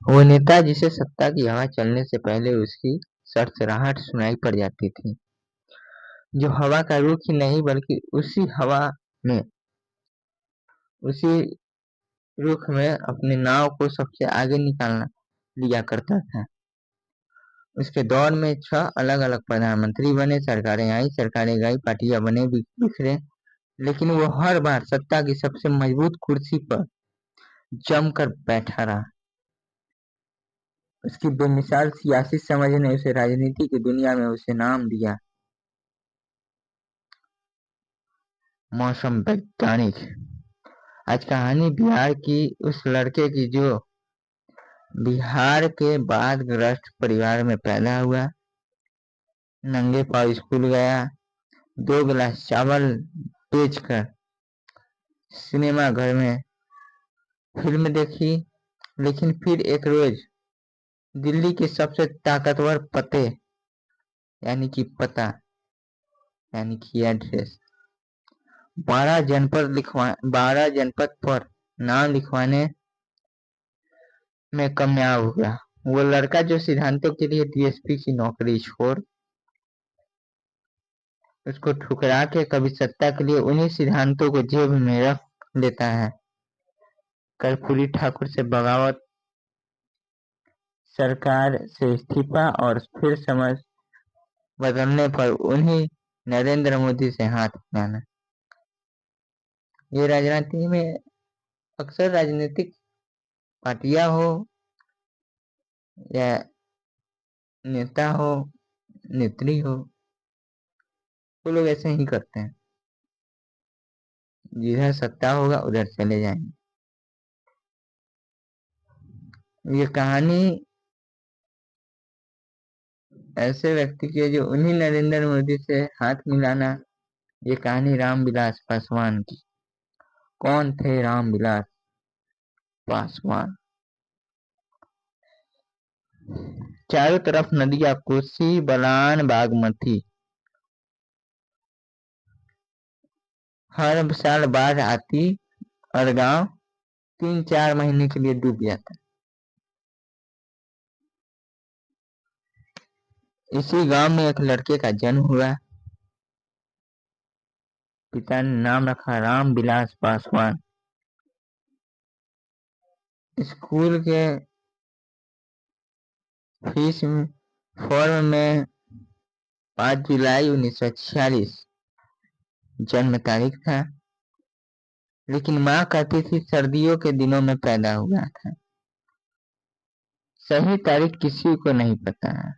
वो नेता जिसे सत्ता की हवा चलने से पहले उसकी सरसराहट सुनाई पड़ जाती थी, जो हवा का रुख ही नहीं बल्कि में उसी रुख में अपनी नाव को सबसे आगे निकालना लिया करता था। उसके दौर में 6 अलग-अलग प्रधानमंत्री बने, सरकारें आई, सरकारें गई, पार्टियां बने, बिखरे, लेकिन वो हर बार सत्ता की सबसे मजबूत कुर्सी पर जमकर बैठा रहा। उसकी बेमिसाल सियासी समझ ने उसे राजनीति की दुनिया में उसे नाम दिया मौसम वैज्ञानिक। आज कहानी बिहार की उस लड़के की जो बिहार के बाढ़ग्रस्त परिवार में पैदा हुआ, नंगे पाँव स्कूल गया, 2 गिलास चावल बेचकर सिनेमा घर में फिल्म देखी, लेकिन फिर एक रोज दिल्ली के सबसे ताकतवर पते यानी कि पता यानी कि एड्रेस 12 जनपद पर नाम लिखवाने में कामयाब हुआ। वो लड़का जो सिद्धांतों के लिए डीएसपी की नौकरी छोड़ उसको ठुकरा के कभी सत्ता के लिए उन्हीं सिद्धांतों को जेब में रख लेता है। कर्पूरी ठाकुर से बगावत, सरकार से इस्तीफा और फिर समझ बदलने पर उन्हीं नरेंद्र मोदी से हाथ मिलाना। ये राजनीति में अक्सर राजनीतिक पार्टियां हो या नेता हो, नेत्री हो, वो लोग ऐसे ही करते हैं। जिधर सत्ता होगा उधर चले जाएंगे। ये कहानी ऐसे व्यक्ति की है जो उन्हीं नरेंद्र मोदी से हाथ मिलाना। ये कहानी रामविलास पासवान की। कौन थे रामविलास पासवान? चारों तरफ नदियां, कोसी, बलान, बागमती। हर साल बाढ़ आती और गांव 3-4 महीने के लिए डूब जाता। इसी गांव में एक लड़के का जन्म हुआ। पिता ने नाम रखा रामविलास पासवान। स्कूल के फीस फॉर्म में 5 जुलाई 1946 जन्म तारीख था, लेकिन माँ कहती थी सर्दियों के दिनों में पैदा हुआ था। सही तारीख किसी को नहीं पता है।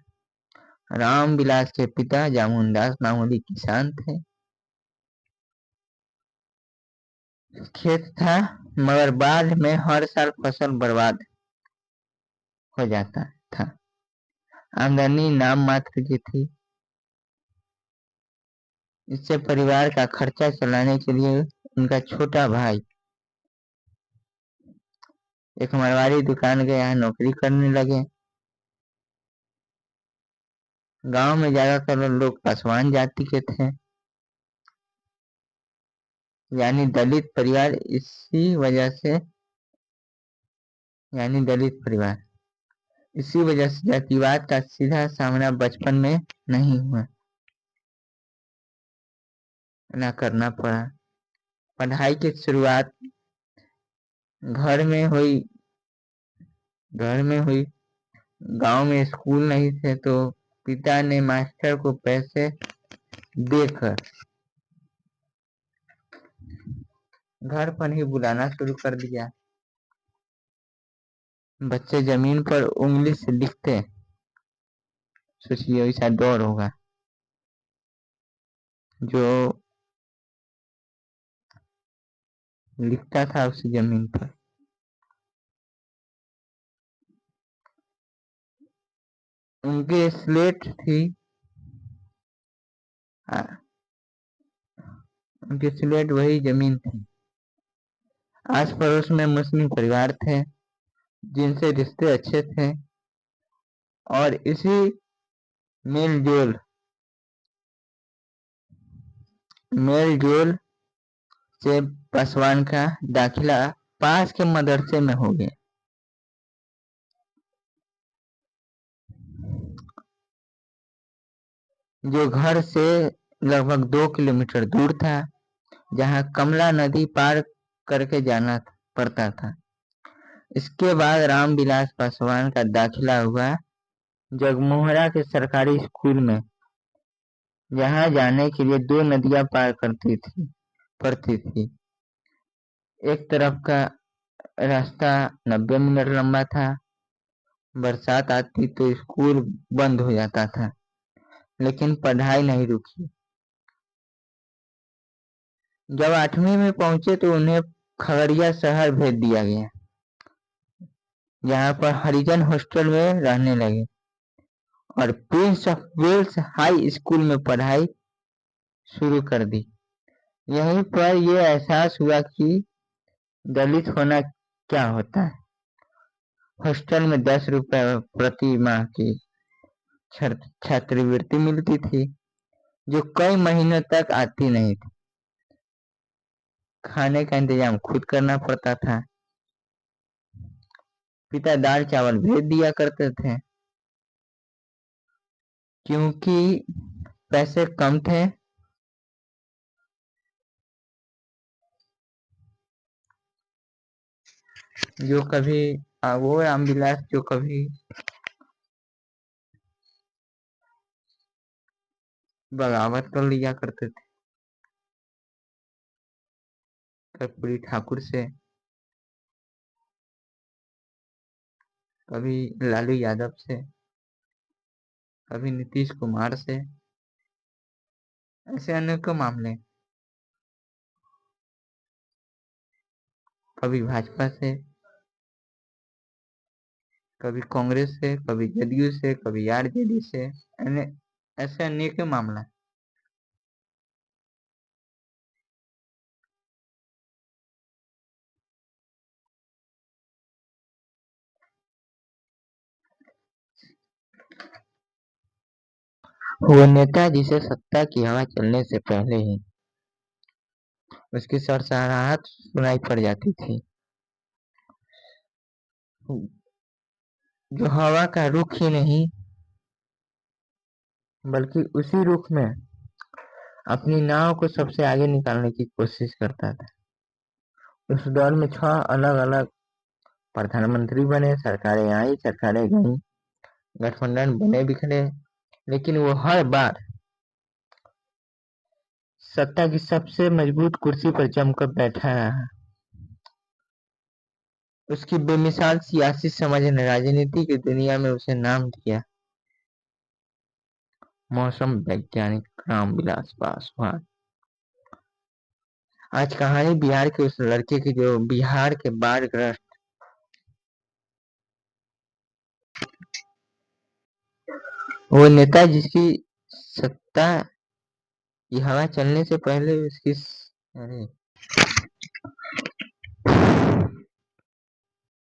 रामविलास के पिता जामुनदास मामूली किसान थे। खेत था, मगर बाढ़ में हर साल फसल बर्बाद हो जाता था। आमदनी नाम मात्र की थी। इससे परिवार का खर्चा चलाने के लिए उनका छोटा भाई एक मारवाड़ी दुकान के यहाँ नौकरी करने लगे। गांव में ज्यादातर लोग पासवान जाति के थे, यानी दलित परिवार। इसी वजह से जातिवाद का सीधा सामना बचपन में नहीं हुआ, ना करना पड़ा। पढ़ाई की शुरुआत घर में हुई। गांव में स्कूल नहीं थे तो पिता ने मास्टर को पैसे देकर घर पर ही बुलाना शुरू कर दिया। बच्चे जमीन पर उंगली से लिखते, सोचिए ऐसा दौर होगा। जो लिखता था उसी जमीन पर। उनकी स्लेट थी, उनकी स्लेट वही जमीन थी। आस पड़ोस में मुस्लिम परिवार थे जिनसे रिश्ते अच्छे थे, और इसी मेल जोल से पासवान का दाखिला पास के मदरसे में हो गया। जो घर से लगभग 2 किलोमीटर दूर था, जहां कमला नदी पार करके जाना पड़ता था। इसके बाद रामविलास पासवान का दाखिला हुआ जगमोहरा के सरकारी स्कूल में, जहां जाने के लिए 2 नदियां पार पड़ती थी। एक तरफ का रास्ता 90 मिनट लंबा था। बरसात आती तो स्कूल बंद हो जाता था, लेकिन पढ़ाई नहीं रुकी। जब 8वीं में पहुंचे तो उन्हें खगड़िया शहर भेज दिया गया, जहां पर हरिजन हॉस्टल में रहने लगे और prince of Wales high school में पढ़ाई शुरू कर दी। यहीं पर यह एहसास हुआ कि दलित होना क्या होता है। हॉस्टल में 10 रुपए प्रति माह की छात्रवृत्ति मिलती थी, जो कई महीनों तक आती नहीं थी। खाने का इंतजाम खुद करना पड़ता था। पिता दाल चावल भेज दिया करते थे, क्योंकि पैसे कम थे। जो कभी वो रामविलास जो कभी बगावत कर लिया करते थे, कर्पूरी ठाकुर से, कभी लालू यादव से, कभी नीतीश कुमार से। ऐसे अनेकों मामले, कभी भाजपा से, कभी कांग्रेस से, कभी जदयू से, कभी आरजेडी से, ऐसे अनेक मामला। वो नेता जिसे सत्ता की हवा चलने से पहले ही उसकी सरसराहट सुनाई पड़ जाती थी, जो हवा का रुख ही नहीं बल्कि उसी रुख में अपनी नाव को सबसे आगे निकालने की कोशिश करता था। उस दौर में 6 अलग अलग प्रधानमंत्री बने, सरकारें आई, सरकारें गईं, गठबंधन बने बिखरे, लेकिन वो हर बार सत्ता की सबसे मजबूत कुर्सी पर जमकर बैठा रहा। उसकी बेमिसाल सियासी समझ ने राजनीति की दुनिया में उसे नाम दिया मौसम वैज्ञानिक रामविलास पासवान। आज कहानी बिहार के उस लड़के की जो बिहार के बाढ़ ग्रस्त वो नेता जिसकी सत्ता की हवा चलने से पहले उसकी अरे